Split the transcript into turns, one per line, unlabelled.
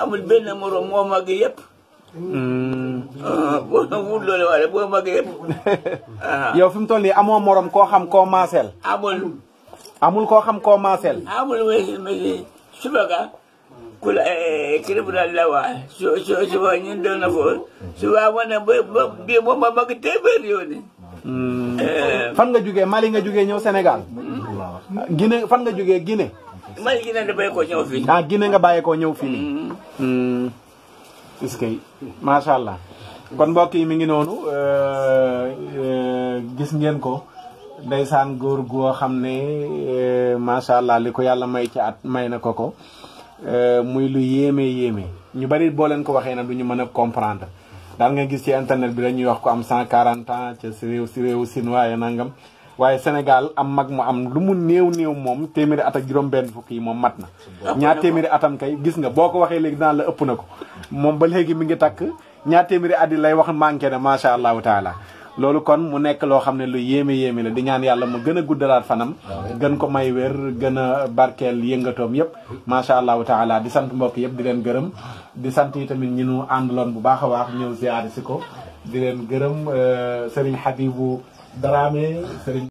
amul benn morom moo mag yëpp. boo wut loolu wala boo mag yëpp.
yow fi mu toll nii amoo morom koo xam koo maaseel. amul koo xam koo maaseel.
amul wéy subaka kula kiribula lawa suba ñun doon na fo suba ma ne bi moom ma mag téeméer yooni.
fan nga jugee Mali nga jugee ñëw Sénégal. Guinée fan nga jugee Guinée.
Mali Guinée da bàyyi ko ñëw fii.
Guinée nga bàyyi ko ñëw fii nii. est-ce que macha allah kon mbokk yi mi ngi noonu gis ngeen ko ndeysaan góor goo xam ne macha allah li ko yàlla may ci at may na ko muy lu yéeme ñu bari boo leen ko waxee na du ñu mën a comprendre daal nga gis ci internet bi dañuy wax ko am 140 ans ca si réewu Siin waaye nangam waaye Sénégal am mag mu am lu mu néew moom téeméeri at ak juróom-benn fukk yi moom mat na. ñaar téeméeri atam kay gis nga boo ko waxee léegi daan la ëpp na ko moom ba léegi mi ngi takk ñaar téeméeri at yi lay wax manqué na macha allahu taala. loolu kon mu nekk loo xam ne lu yéeme la di ñaan yàlla mu gën a guddalaat fanam gën ko may wér gën a barkeel yëngatoom yëpp macha allahu taala di sant mbokk yëpp di leen gërëm di sant yi tamit ñi nu àndaloon bu baax a baax ñëw ziyaare si ko di leen gërëm Serigne Habibou Dramé Serigne